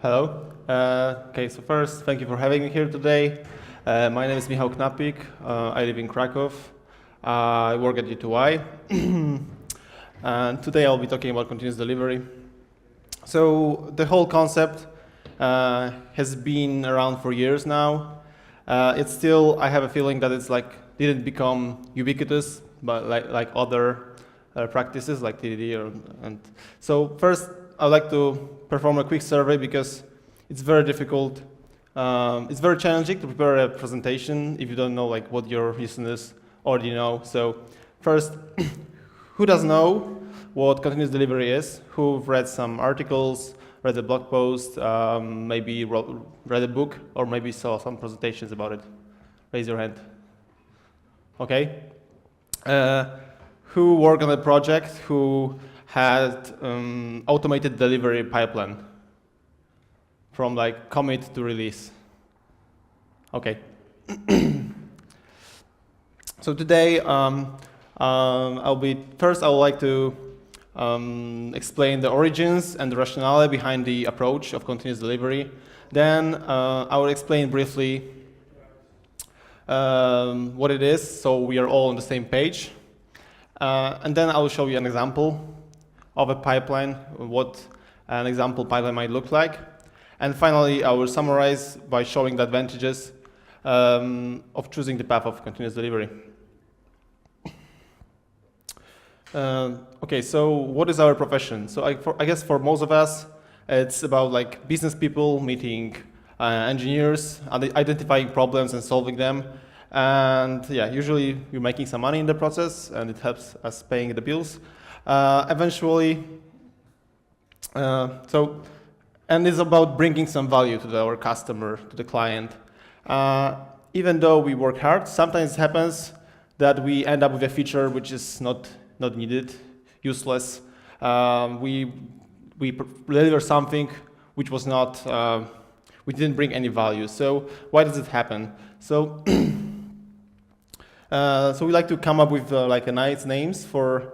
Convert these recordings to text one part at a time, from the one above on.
Hello. Okay, so first, thank you for having me here today. My name is Michał Knapik. I live in Krakow. I work at U2I. And today I'll be talking about continuous delivery. So the whole concept has been around for years now. It's still, I have a feeling that it's didn't become ubiquitous, but like other practices like TDD. And so first, I'd like to perform a quick survey because it's very difficult. It's very challenging to prepare a presentation if you don't know what your listeners already know. So first, who does know what continuous delivery is? Who've read some articles, read a blog post, maybe read a book, or maybe saw some presentations about it? Raise your hand. Okay. Who worked on a project who had automated delivery pipeline from commit to release? Okay. So today, I would like to explain the origins and the rationale behind the approach of continuous delivery. Then I will explain briefly what it is, so we are all on the same page. And then I will show you an example of a pipeline, what an example pipeline might look like. And finally, I will summarize by showing the advantages of choosing the path of continuous delivery. Okay, so what is our profession? So I guess for most of us, it's about business people meeting engineers, identifying problems and solving them. And yeah, usually you're making some money in the process, and it helps us paying the bills. Eventually, and it's about bringing some value to our customer, to the client. Even though we work hard, sometimes it happens that we end up with a feature which is not needed, useless. We deliver something which was not, we didn't bring any value. So why does it happen? So, so we like to come up with nice names for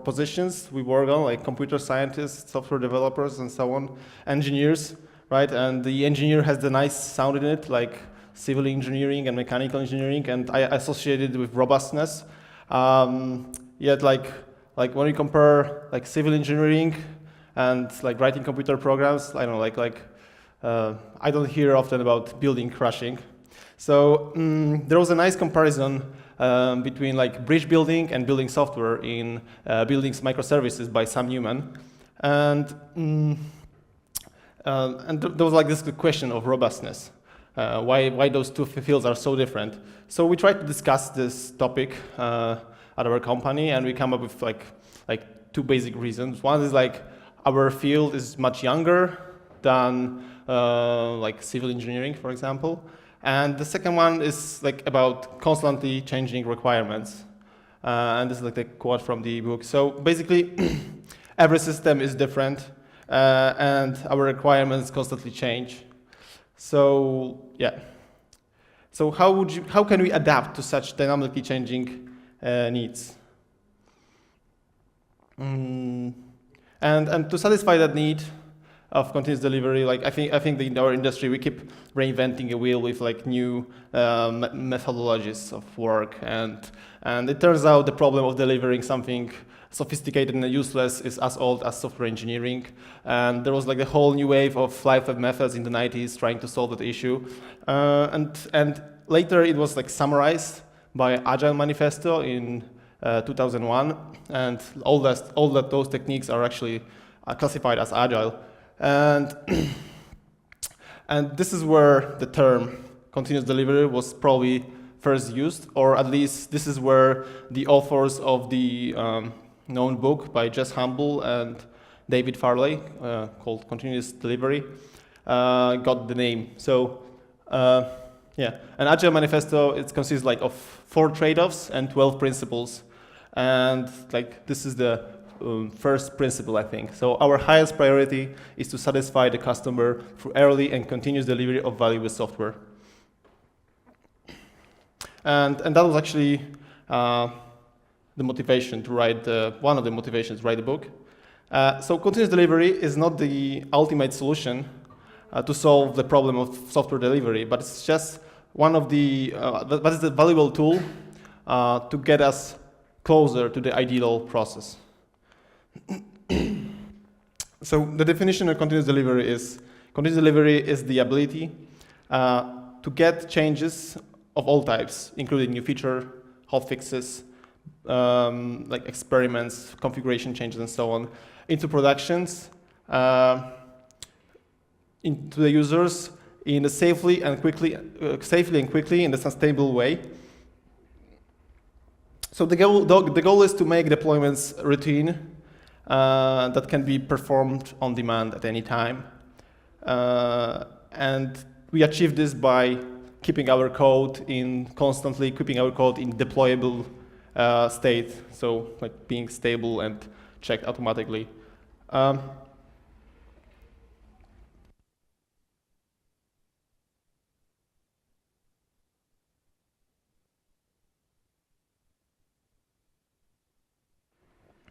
positions we work on, like computer scientists, software developers, and so on, engineers, right? And the engineer has the nice sound in it, like civil engineering and mechanical engineering, and I associate it with robustness. Yet, when we compare civil engineering and writing computer programs, I don't know, I don't hear often about building crashing. So there was a nice comparison between bridge building and building software in buildings microservices by Sam Newman, and there was this question of robustness. Why those two fields are so different? So we tried to discuss this topic at our company, and we come up with two basic reasons. One is our field is much younger than civil engineering, for example. And the second one is about constantly changing requirements. And this is the quote from the book. So basically, every system is different, and our requirements constantly change. So yeah. So how can we adapt to such dynamically changing needs? And to satisfy that need of continuous delivery, I think in our industry we keep reinventing a wheel with new methodologies of work, and it turns out the problem of delivering something sophisticated and useless is as old as software engineering. And there was a whole new wave of live web methods in the 90s trying to solve that issue, and later it was summarized by Agile Manifesto in 2001, and all those techniques are actually classified as agile. And and this is where the term continuous delivery was probably first used, or at least this is where the authors of the known book by Jess Humble and David Farley called Continuous Delivery got the name. So yeah, an Agile Manifesto, it consists of 4 trade-offs and 12 principles, and this is the first principle, I think. So our highest priority is to satisfy the customer through early and continuous delivery of valuable software. And that was actually the motivation to write one of the motivations to write the book. So continuous delivery is not the ultimate solution, to solve the problem of software delivery, but it's just one of the, but it's a valuable tool to get us closer to the ideal process. So the definition of continuous delivery is the ability to get changes of all types, including new feature, hot fixes, like experiments, configuration changes, and so on, into productions, into the users in a safely and quickly in a sustainable way. So the goal is to make deployments routine that can be performed on demand at any time. And we achieve this by keeping our code constantly keeping our code in deployable state, so like being stable and checked automatically.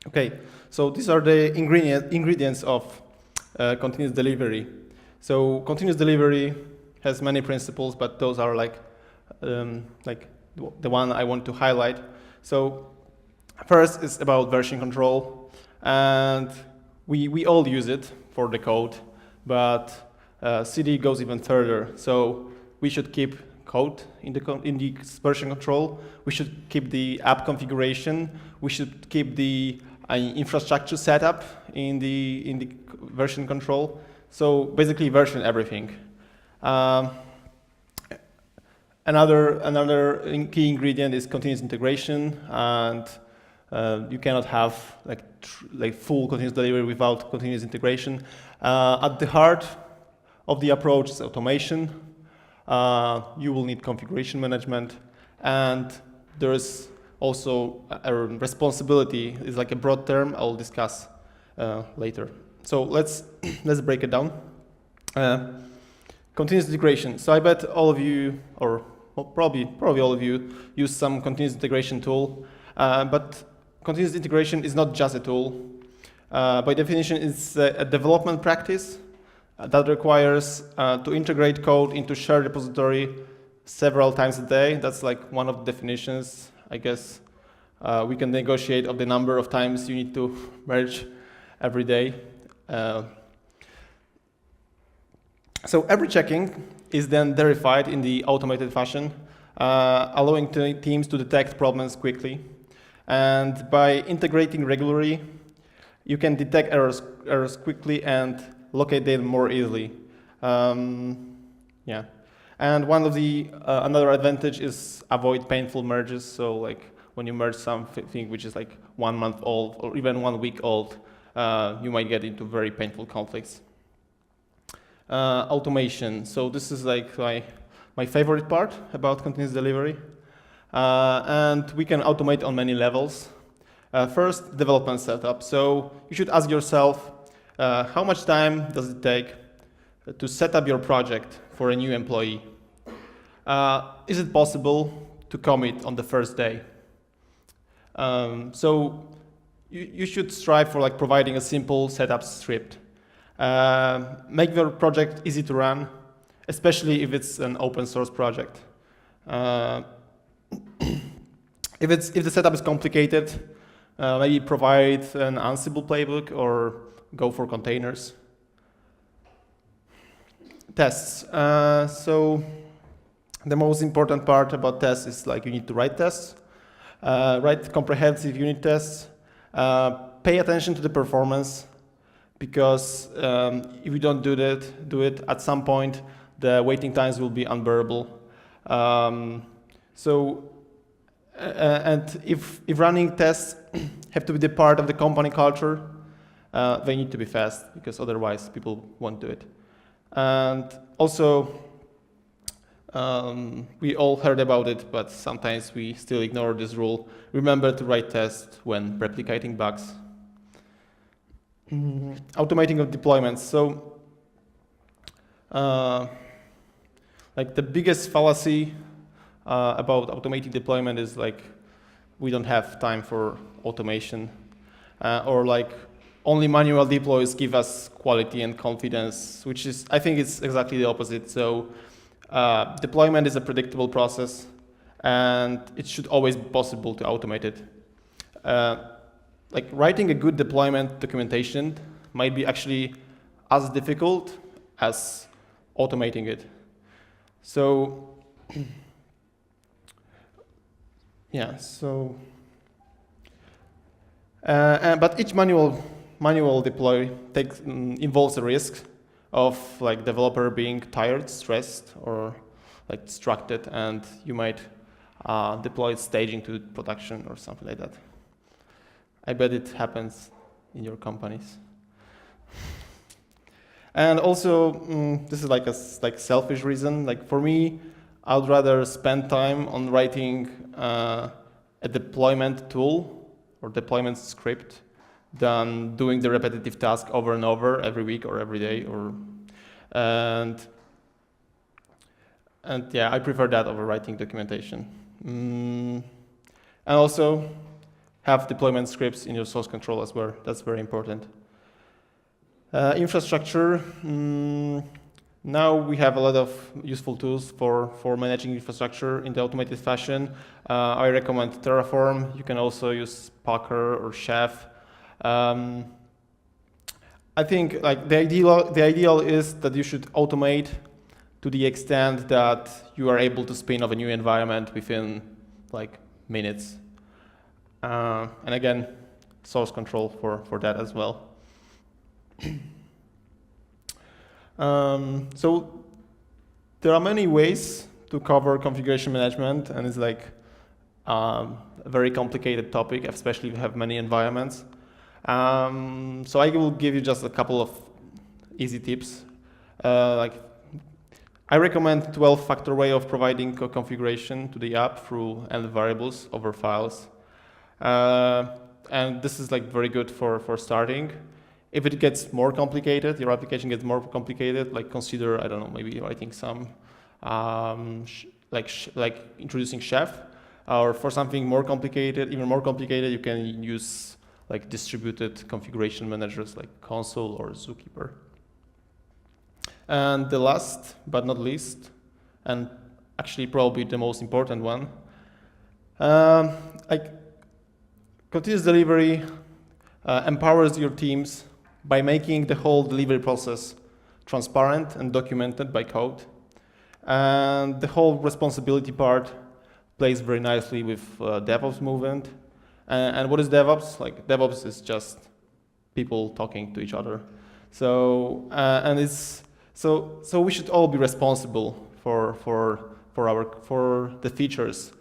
Okay, so these are the ingredients of continuous delivery. So continuous delivery has many principles, but those are like the one I want to highlight. So first is about version control, and we all use it for the code, but CD goes even further. So we should keep code in the version control. We should keep the app configuration. We should keep the infrastructure setup in the version control. So basically version everything. Another key ingredient is continuous integration, and you cannot have like full continuous delivery without continuous integration. At the heart of the approach is automation. You will need configuration management, and there is also a responsibility. Is like a broad term I'll discuss later. So let's break it down. Continuous integration. So I bet all of you, or well, probably all of you, use some continuous integration tool. But continuous integration is not just a tool. By definition, it's a development practice that requires to integrate code into shared repository several times a day. That's like one of the definitions. I guess we can negotiate of the number of times you need to merge every day. So every checking is then verified in the automated fashion, allowing teams to detect problems quickly. And by integrating regularly, you can detect errors quickly and locate them more easily. Yeah. And one of the another advantage is avoid painful merges. So like when you merge something which is like 1 month old or even 1 week old, you might get into very painful conflicts. Automation. So this is like my favorite part about continuous delivery. And we can automate on many levels. First, development setup. So you should ask yourself, how much time does it take to set up your project for a new employee? Is it possible to commit on the first day? So you should strive for like providing a simple setup script. Make your project easy to run, especially if it's an open source project. If the setup is complicated, maybe provide an Ansible playbook or go for containers. Tests. So the most important part about tests is like you need to write tests, write comprehensive unit tests, pay attention to the performance, because if you don't do it at some point, the waiting times will be unbearable. And if running tests have to be the part of the company culture, they need to be fast, because otherwise people won't do it. And also, we all heard about it, but sometimes we still ignore this rule. Remember to write tests when replicating bugs. Automating of deployments. So, like the biggest fallacy about automating deployment is like we don't have time for automation, or like only manual deploys give us quality and confidence, which is, I think it's exactly the opposite. So deployment is a predictable process, and it should always be possible to automate it. Like writing a good deployment documentation might be actually as difficult as automating it. So yeah, so but each manual deploy involves a risk of like developer being tired, stressed, or like distracted, and you might deploy staging to production or something like that. I bet it happens in your companies. And also, this is like a selfish reason. Like for me, I'd rather spend time on writing a deployment tool or deployment script than doing the repetitive task over and over every week or every day. And yeah, I prefer that over writing documentation. And also, have deployment scripts in your source control as well. That's very important. Infrastructure. Now we have a lot of useful tools for managing infrastructure in the automated fashion. I recommend Terraform. You can also use Packer or Chef. I think like the ideal is that you should automate to the extent that you are able to spin off a new environment within like minutes. And again, source control for that as well. So there are many ways to cover configuration management, and it's like a very complicated topic, especially if you have many environments. So I will give you just a couple of easy tips. Like I recommend 12-factor way of providing configuration to the app through end variables over files. And this is like very good for starting. If it gets more complicated, your application gets more complicated, like consider, I don't know, maybe writing some, like introducing Chef, or for something more complicated, even more complicated, you can use like distributed configuration managers like Console or Zookeeper. And the last but not least, and actually probably the most important one, like continuous delivery empowers your teams by making the whole delivery process transparent and documented by code. And the whole responsibility part plays very nicely with DevOps movement. And what is DevOps? Like DevOps is just people talking to each other. So and it's so we should all be responsible for the features,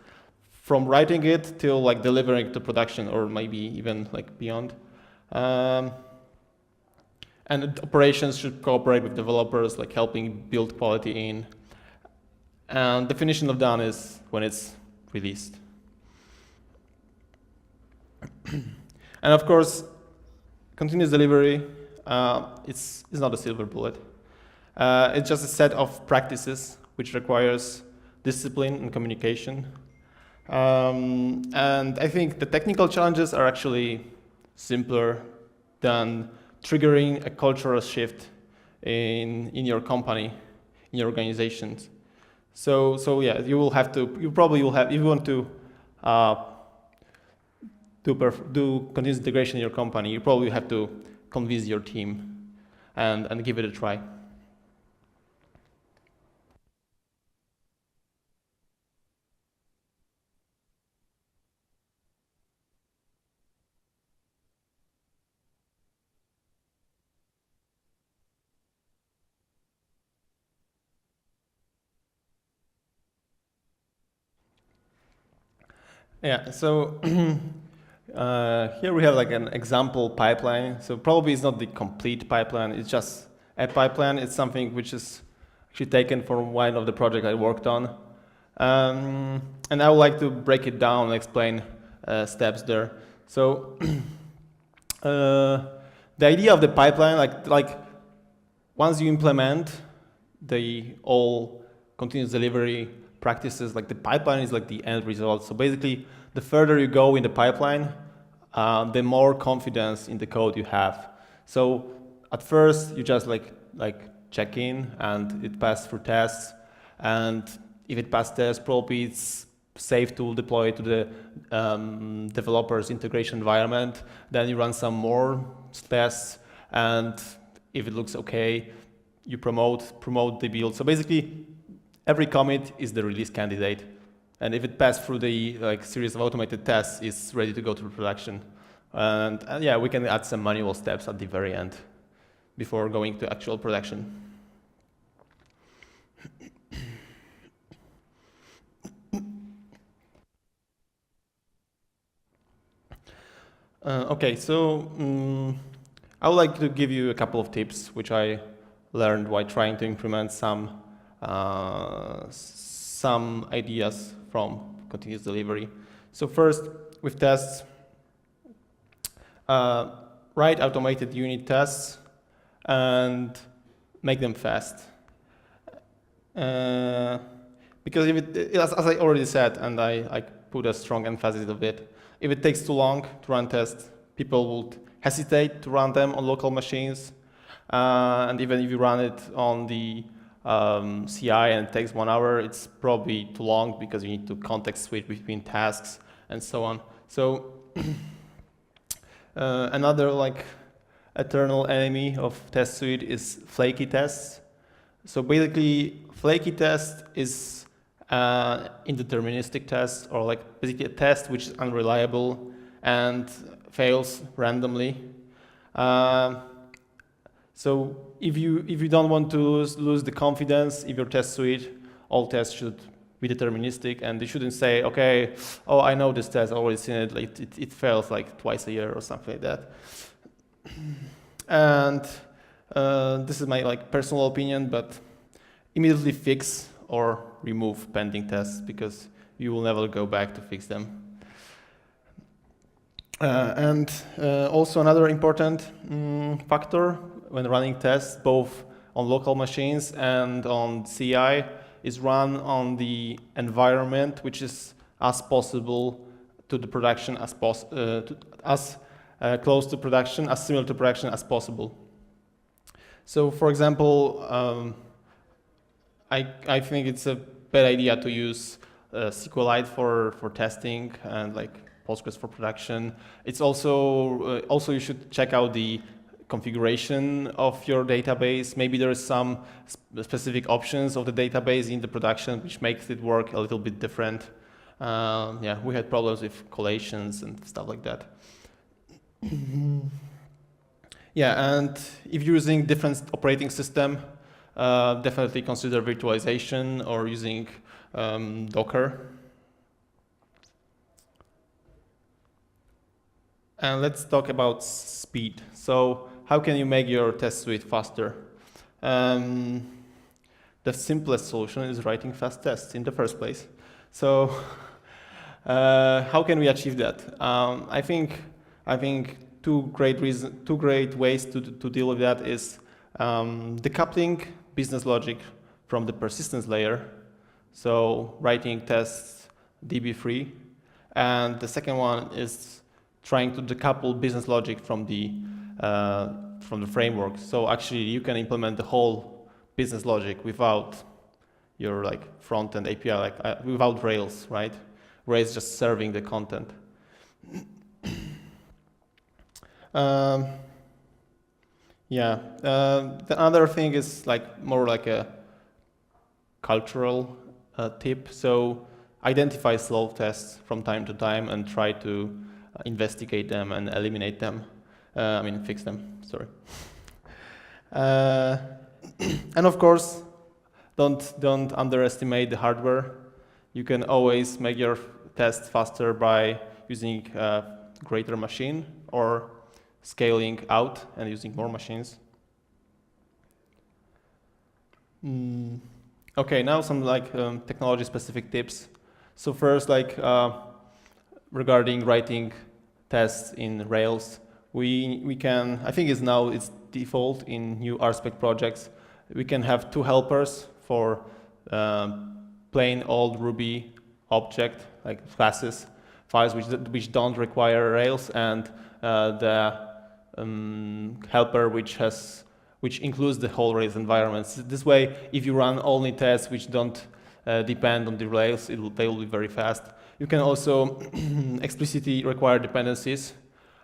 from writing it till like delivering it to production, or maybe even like beyond. And operations should cooperate with developers, like helping build quality in. And definition of done is when it's released. And of course, continuous delivery, it's not a silver bullet. It's just a set of practices which requires discipline and communication. And I think the technical challenges are actually simpler than triggering a cultural shift in your company, in your organizations. So yeah, you probably will have, if you want to do continuous integration in your company, you probably have to convince your team and give it a try. Yeah, so here we have like an example pipeline. So probably it's not the complete pipeline, it's just a pipeline. It's something which is actually taken from one of the projects I worked on. And I would like to break it down and explain steps there. So the idea of the pipeline, like once you implement the all continuous delivery practices, like the pipeline is like the end result. So basically, the further you go in the pipeline, the more confidence in the code you have. So at first you just like check in and it passed through tests, and if it passed tests, probably it's safe to deploy to the developer's integration environment. Then you run some more tests, and if it looks okay, you promote the build. So basically, every commit is the release candidate, and if it passed through the series of automated tests, it's ready to go to production. And yeah, we can add some manual steps at the very end before going to actual production. Okay, so I would like to give you a couple of tips which I learned while trying to implement some ideas from continuous delivery. So first, with tests, write automated unit tests and make them fast. Because if as I already said, and I put a strong emphasis of it, if it takes too long to run tests, people would hesitate to run them on local machines. And even if you run it on the CI and it takes 1 hour, it's probably too long because you need to context switch between tasks and so on. So another eternal enemy of test suite is flaky tests. So basically, flaky test is indeterministic test, or basically a test which is unreliable and fails randomly. So if you don't want to lose the confidence in your test suite, all tests should be deterministic, and they shouldn't say, okay, oh, I know this test, I've already seen it, it fails twice a year or something like that. And this is my personal opinion, but immediately fix or remove pending tests, because you will never go back to fix them. And also another important factor when running tests, both on local machines and on CI, is run on the environment which is as possible to the production as close to production, as similar to production as possible. So, for example, I think it's a bad idea to use SQLite for testing and Postgres for production. It's also you should check out the configuration of your database. Maybe there is some specific options of the database in the production which makes it work a little bit different. Yeah, we had problems with collations and stuff like that. Yeah, and if you're using different operating system, definitely consider virtualization or using Docker. And let's talk about speed. So how can you make your test suite faster? The simplest solution is writing fast tests in the first place. So how can we achieve that? I think two great ways to deal with that is decoupling business logic from the persistence layer. So writing tests DB-free. And the second one is trying to decouple business logic from the framework. So actually, you can implement the whole business logic without your front-end API, without Rails, right? Rails just serving the content. Yeah. The other thing is more like a cultural tip. So identify slow tests from time to time and try to investigate them and eliminate them. Fix them, sorry. And of course, don't underestimate the hardware. You can always make your test faster by using a greater machine or scaling out and using more machines. Okay, now some technology-specific tips. So first, regarding writing tests in Rails, we can, I think it's default in new RSpec projects, we can have two helpers for plain old Ruby object, classes, files which don't require Rails, and the helper which includes the whole Rails environment. This way, if you run only tests which don't depend on the Rails, they will be very fast. You can also explicitly require dependencies,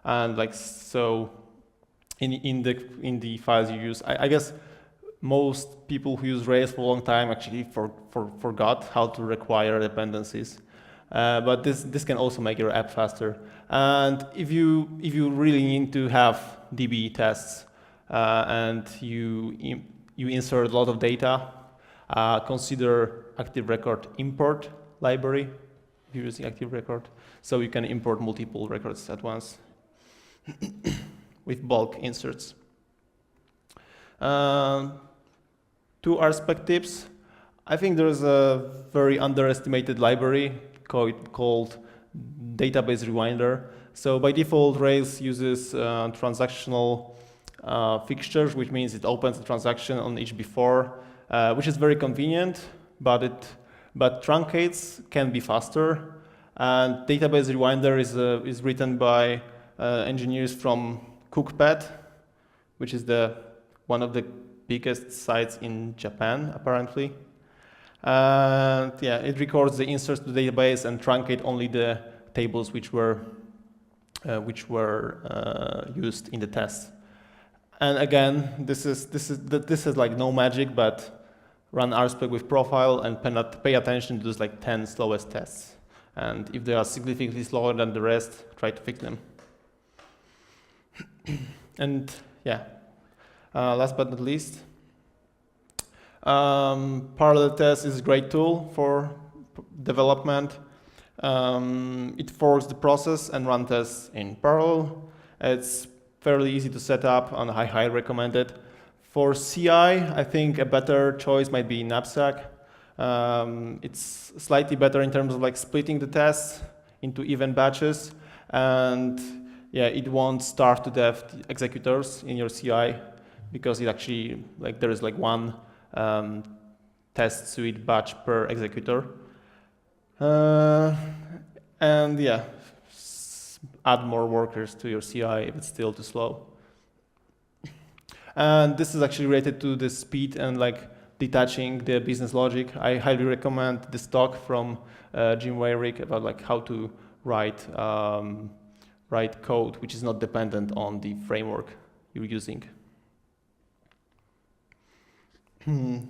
and like so, in the files you use. I guess most people who use Rails for a long time actually forgot how to require dependencies. But this can also make your app faster. And if you really need to have DB tests and you insert a lot of data, consider Active Record import library if you're using Active Record, so you can import multiple records at once with bulk inserts. 2 aspect tips. I think there's a very underestimated library called Database Rewinder. So by default, Rails uses transactional fixtures, which means it opens a transaction on each before, which is very convenient, but truncates can be faster. And Database Rewinder is written by engineers from Cookpad, which is one of the biggest sites in Japan, apparently. And yeah, it records the inserts to the database and truncate only the tables which were used in the test. And again, this is like no magic, but run RSpec with profile and pay attention to those like 10 slowest tests. And if they are significantly slower than the rest, try to fix them. And yeah, last but not least, parallel test is a great tool for development. It forks the process and run tests in parallel. It's fairly easy to set up, and I highly recommend it. For CI, I think a better choice might be Knapsack. It's slightly better in terms of like splitting the tests into even batches, and yeah, it won't starve to death executors in your CI because it actually there is like one test suite batch per executor. And yeah, add more workers to your CI if it's still too slow. And this is actually related to the speed and like detaching the business logic. I highly recommend this talk from Jim Weyrich about like how to write code which is not dependent on the framework you're using.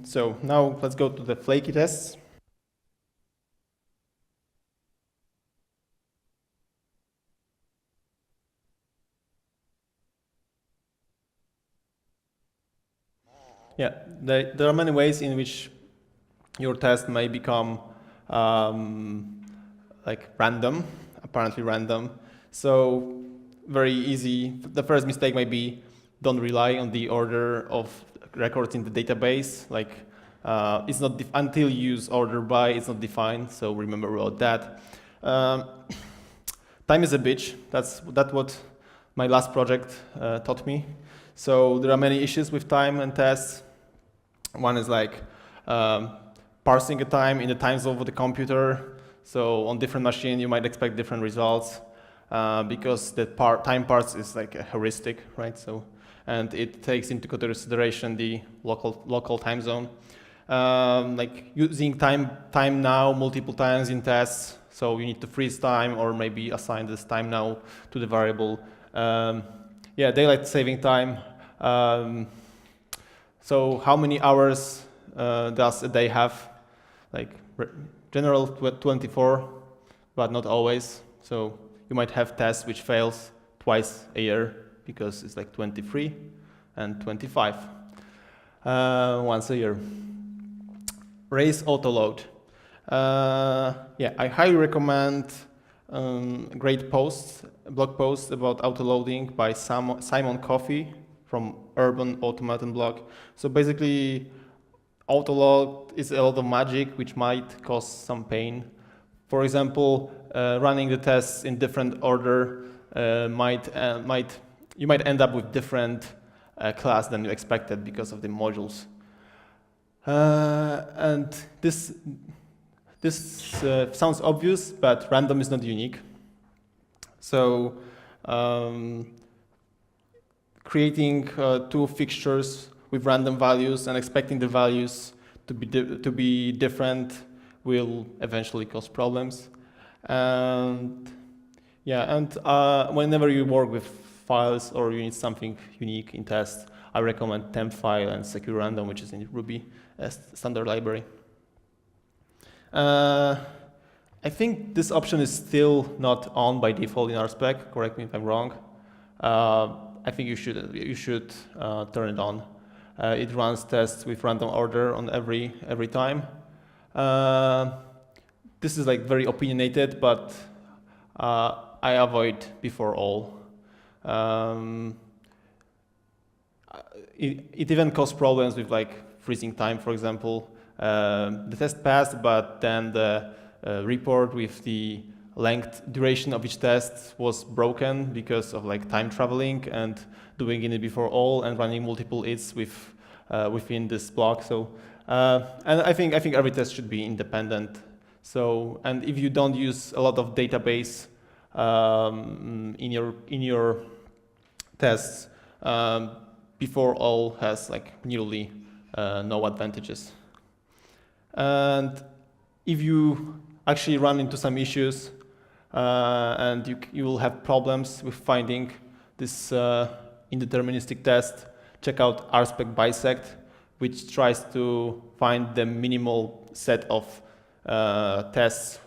So now let's go to the flaky tests. Yeah, there are many ways in which your test may become like random, apparently random. So very easy. The first mistake might be don't rely on the order of records in the database. Like it's not until you use order by, it's not defined. So remember about that. Time is a bitch. That's what my last project taught me. So there are many issues with time and tests. One is like parsing a time in the time zone of the computer. So on different machine, you might expect different results because the time parse is like a heuristic, right? So, and it takes into consideration the local time zone. Like using time now multiple times in tests. So you need to freeze time or maybe assign this time now to the variable. Yeah, daylight saving time. So how many hours does a day have? Like general 24, but not always. So you might have tests which fails twice a year because it's like 23 and 25 once a year. Raise autoload. Yeah, I highly recommend great blog posts about autoloading by Simon Coffey from Urban Automaton blog. So basically, autoload is a lot of magic which might cause some pain. For example, running the tests in different order you might end up with different class than you expected because of the modules. And this sounds obvious, but random is not unique. So creating two fixtures with random values and expecting the values to be different will eventually cause problems. And yeah, and whenever you work with files or you need something unique in test, I recommend temp file and secure random, which is in Ruby as standard library. I think this option is still not on by default in our spec. Correct me if I'm wrong. I think you should turn it on. It runs tests with random order on every time. This is like very opinionated, but I avoid before all. It even causes problems with like freezing time, for example. The test passed, but then the report with the duration of each test was broken because of like time traveling and doing it before all and running multiple its within this block. So and I think every test should be independent. So and if you don't use a lot of database in your tests, before all has like nearly no advantages. And if you actually run into some issues and you will have problems with finding this indeterministic test, check out rspec bisect, which tries to find the minimal set of tests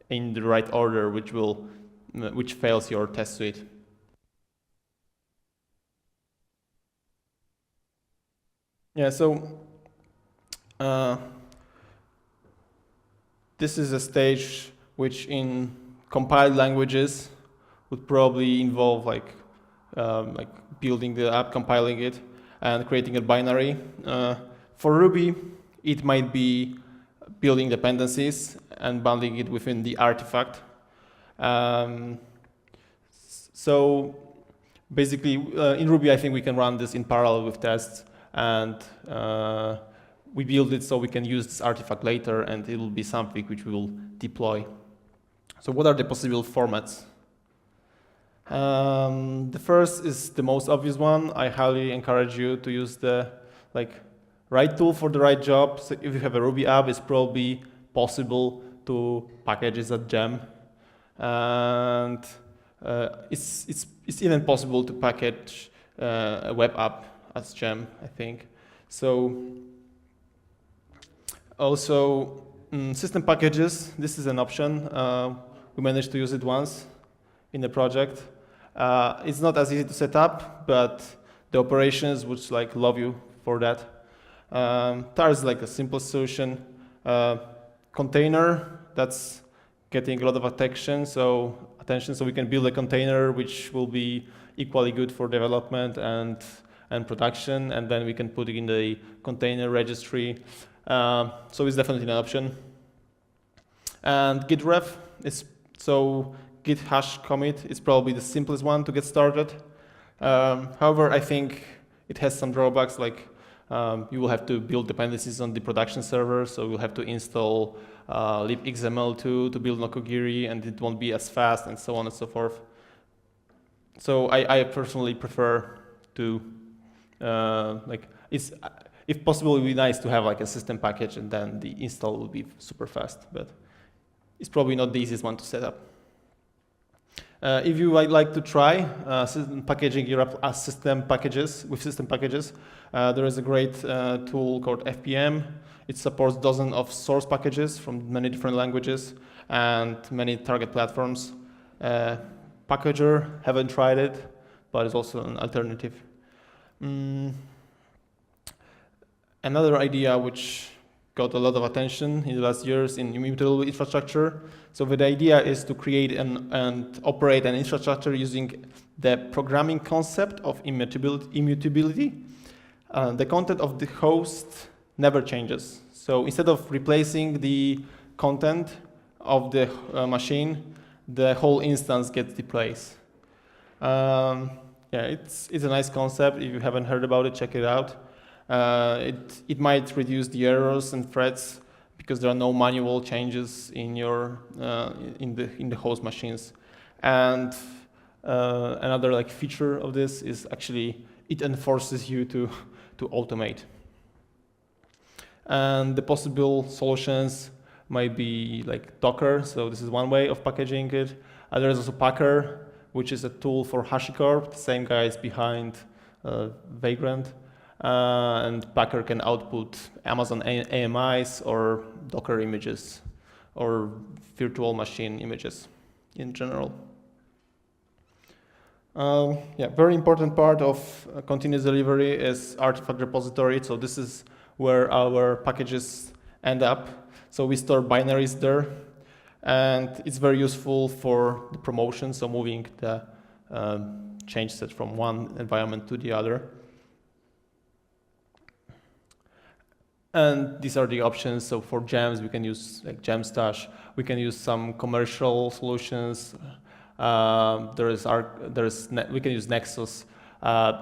in the right order, which fails your test suite. Yeah, so this is a stage which in compiled languages would probably involve like building the app, compiling it, and creating a binary. For Ruby, it might be building dependencies and bundling it within the artifact. So basically, in Ruby, I think we can run this in parallel with tests, and we build it so we can use this artifact later, and it will be something which we will deploy. So what are the possible formats? The first is the most obvious one. I highly encourage you to use the right tool for the right job. So if you have a Ruby app, it's probably possible to package it as gem, and it's even possible to package a web app as gem, I think. So also system packages. This is an option. We managed to use it once in the project. It's not as easy to set up, but the operations would love you for that. TAR is like a simple solution. Container, that's getting a lot of attention, so we can build a container which will be equally good for development and production, and then we can put it in the container registry. So it's definitely an option. And GitRef is Git hash commit is probably the simplest one to get started. However, I think it has some drawbacks, you will have to build dependencies on the production server, so you'll have to install libxml2 to build Nokogiri, and it won't be as fast, and so on and so forth. So I personally prefer to, if possible, it would be nice to have a system package, and then the install will be super fast, but it's probably not the easiest one to set up. If you would like to try packaging your app as system packages, there is a great tool called FPM. It supports dozens of source packages from many different languages and many target platforms. Packager, haven't tried it, but it's also an alternative. Another idea which got a lot of attention in the last years in immutable infrastructure. So the idea is to create and operate an infrastructure using the programming concept of immutability. The content of the host never changes. So instead of replacing the content of the machine, the whole instance gets replaced. Yeah, it's a nice concept. If you haven't heard about it, check it out. It might reduce the errors and threats because there are no manual changes in your in the host machines. And another feature of this is actually it enforces you to automate. And the possible solutions might be like Docker, so this is one way of packaging it. There is also Packer, which is a tool for HashiCorp, the same guys behind Vagrant. And Packer can output Amazon AMIs or Docker images or virtual machine images in general. Very important part of continuous delivery is artifact repository. So this is where our packages end up. So we store binaries there, and it's very useful for the promotion, so moving the change set from one environment to the other. And these are the options. So for gems, we can use like Gemstash. We can use some commercial solutions. We can use Nexus.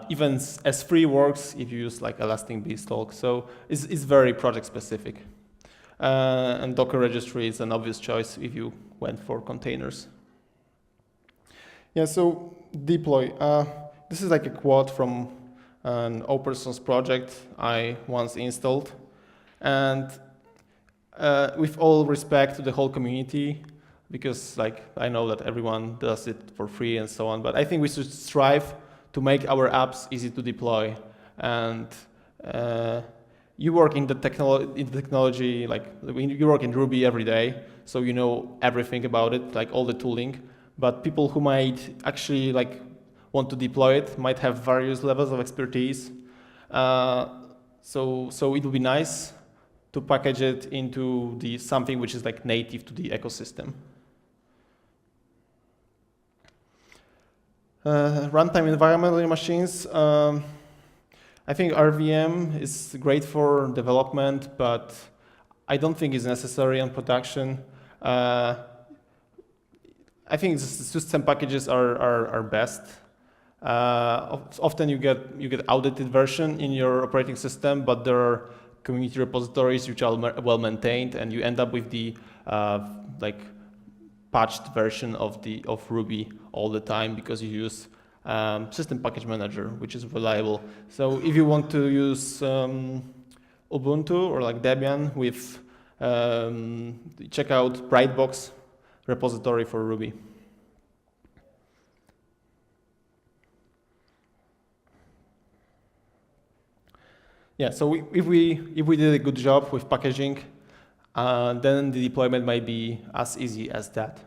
Even S3 works if you use like Elastic Beanstalk. So it's very project specific. And Docker registry is an obvious choice if you went for containers. Yeah, so deploy. This is like a quote from an open source project I once installed. And with all respect to the whole community, because like I know that everyone does it for free and so on, but I think we should strive to make our apps easy to deploy. And you work in the technology, like you work in Ruby every day, so you know everything about it, like all the tooling. But people who might actually like want to deploy it might have various levels of expertise. So it would be nice to package it into something which is like native to the ecosystem. Runtime environment on your machines. I think RVM is great for development, but I don't think it's necessary on production. I think the system packages are best. Often you get outdated version in your operating system, but there are community repositories which are well maintained, and you end up with the like patched version of Ruby all the time because you use system package manager, which is reliable. So if you want to use Ubuntu or like Debian with check out Brightbox repository for Ruby. Yeah, so if we did a good job with packaging, then the deployment might be as easy as that.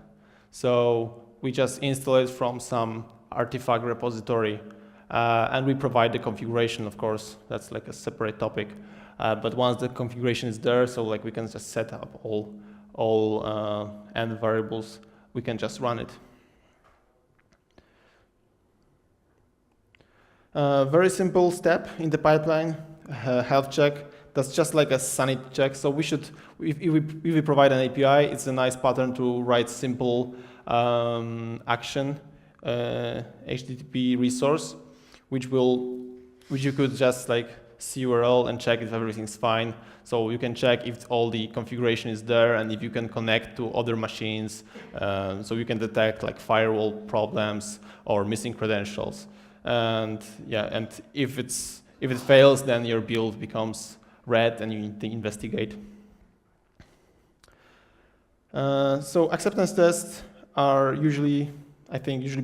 So we just install it from some artifact repository, and we provide the configuration, of course. That's like a separate topic. But once the configuration is there, so like we can just set up all end variables, we can just run it. Very simple step in the pipeline. Health check. That's just like a sanity check. So we should, if we provide an API, it's a nice pattern to write simple action HTTP resource, which you could just like CURL and check if everything's fine. So you can check if all the configuration is there and if you can connect to other machines. So you can detect like firewall problems or missing credentials. And yeah, and if it fails, then your build becomes red and you need to investigate. So acceptance tests are usually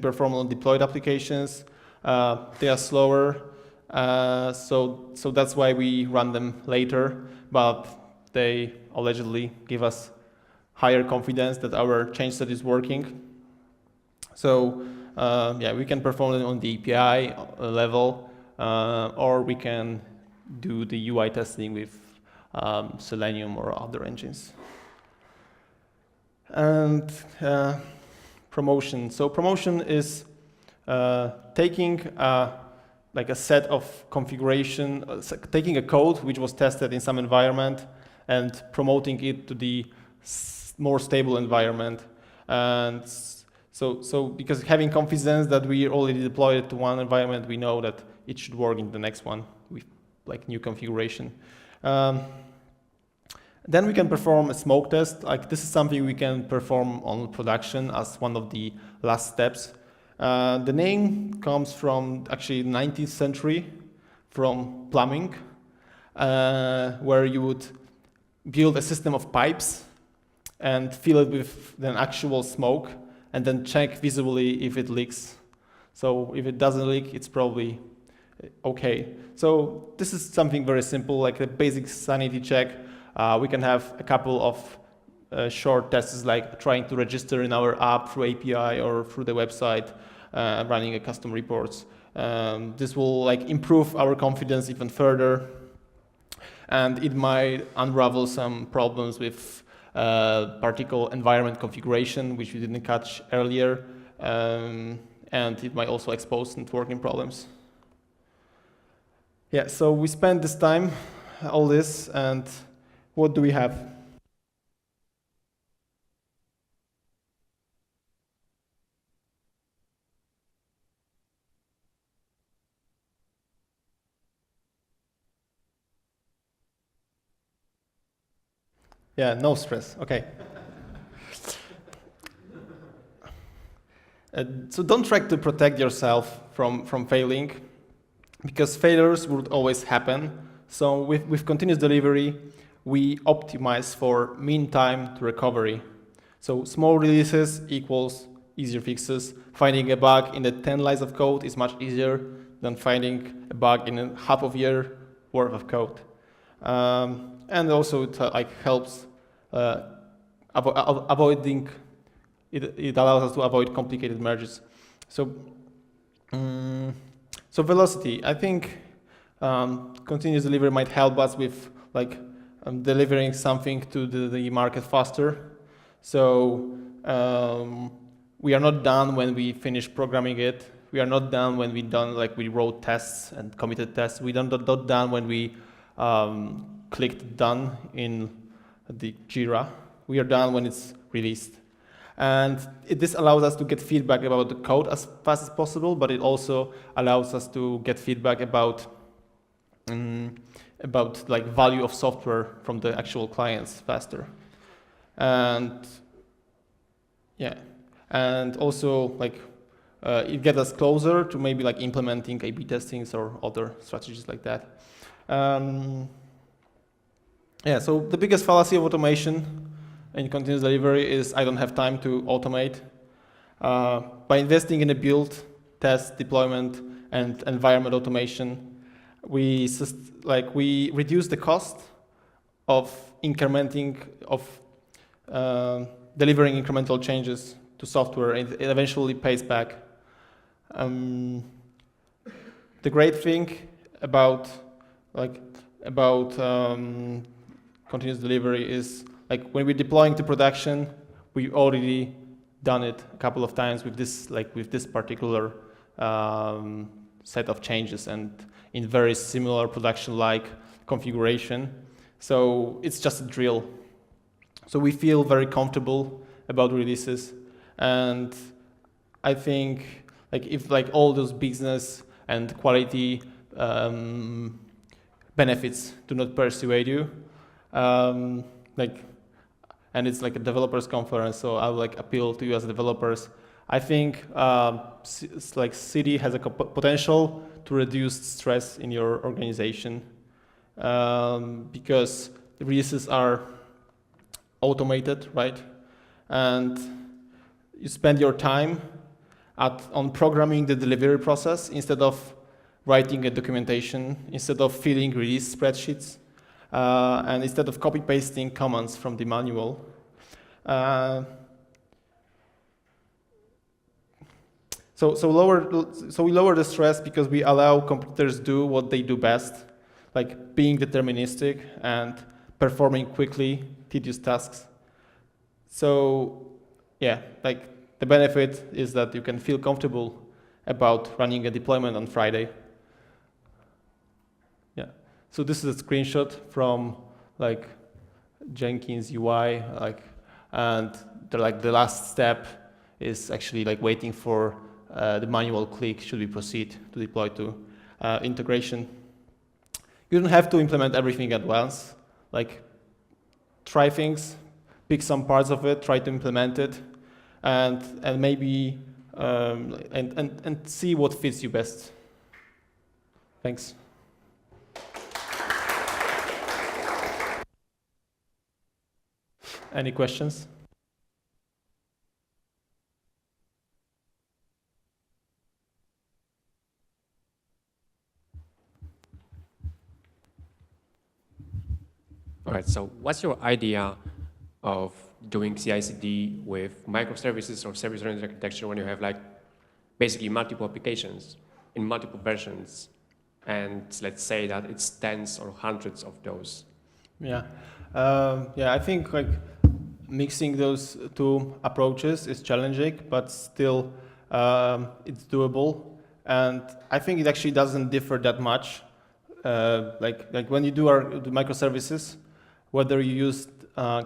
performed on deployed applications. They are slower, so that's why we run them later, but they allegedly give us higher confidence that our change set is working. So yeah, we can perform it on the API level, or we can do the UI testing with Selenium or other engines. And promotion. So promotion is taking like a set of configuration, taking a code which was tested in some environment and promoting it to the more stable environment. And so because having confidence that we already deployed it to one environment, we know that it should work in the next one with like new configuration. Then we can perform a smoke test. Like this is something we can perform on production as one of the last steps. The name comes from actually 19th century, from plumbing, where you would build a system of pipes and fill it with then actual smoke, and then check visibly if it leaks. So if it doesn't leak, it's probably okay. So this is something very simple, like a basic sanity check. We can have a couple of short tests, like trying to register in our app through API or through the website, running a custom reports. This will like improve our confidence even further, and it might unravel some problems with particle environment configuration, which we didn't catch earlier, and it might also expose networking problems. Yeah, so we spent this time, all this, and what do we have? Yeah, no stress, okay. So don't try to protect yourself from failing, because failures would always happen. So with continuous delivery, we optimize for mean time to recovery. So small releases equals easier fixes. Finding a bug in the 10 lines of code is much easier than finding a bug in a half of year worth of code. And also it like helps avoiding. It allows us to avoid complicated merges. So, so velocity. I think continuous delivery might help us with like delivering something to the market faster. So we are not done when we finish programming it. We are not done when we wrote tests and committed tests. We not done when we clicked done in the Jira. We are done when it's released. And this allows us to get feedback about the code as fast as possible, but it also allows us to get feedback about like value of software from the actual clients faster. And yeah, and also like it gets us closer to maybe like implementing A/B testings or other strategies like that. Yeah, so the biggest fallacy of automation in continuous delivery is I don't have time to automate. By investing in a build, test, deployment, and environment automation, we reduce the cost of delivering incremental changes to software, and it eventually pays back. The great thing about continuous delivery is like when we're deploying to production, we already done it a couple of times with this particular set of changes and in very similar production-like configuration. So it's just a drill. So we feel very comfortable about releases, and I think like if like all those business and quality benefits do not persuade you, and it's like a developers conference, so I would like appeal to you as developers. I think like CD has a potential to reduce stress in your organization because the releases are automated, right? And you spend your time on programming the delivery process instead of writing a documentation, instead of filling release spreadsheets, and instead of copy-pasting commands from the manual. So we lower the stress because we allow computers do what they do best, like being deterministic and performing quickly tedious tasks. So yeah, like the benefit is that you can feel comfortable about running a deployment on Friday. Yeah. So this is a screenshot from like Jenkins UI, and the last step is actually like waiting for the manual click should we proceed to deploy to integration. You don't have to implement everything at once. Like try things, pick some parts of it, try to implement it, and maybe and see what fits you best. Thanks. Any questions? All right, so what's your idea of doing CI/CD with microservices or service-oriented architecture when you have like basically multiple applications in multiple versions, and let's say that it's tens or hundreds of those? Yeah, yeah. I think like mixing those two approaches is challenging, but still it's doable. And I think it actually doesn't differ that much. Like when you do the microservices, whether you use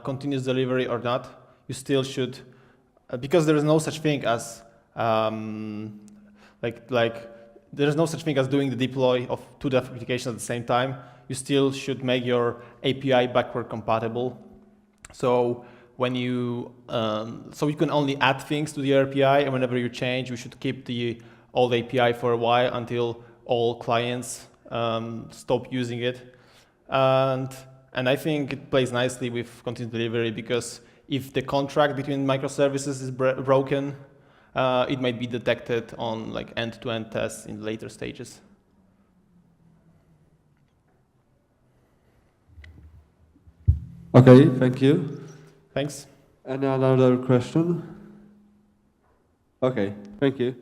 continuous delivery or not, you still should, because there is no such thing as there is no such thing as doing the deploy of two different applications at the same time. You still should make your API backward compatible. So when you so you can only add things to the API, and whenever you change, you should keep the old API for a while until all clients stop using it. And I think it plays nicely with continuous delivery, because if the contract between microservices is broken, it might be detected on like end-to-end tests in later stages. Okay, thank you. Thanks. Any other question? Okay, thank you.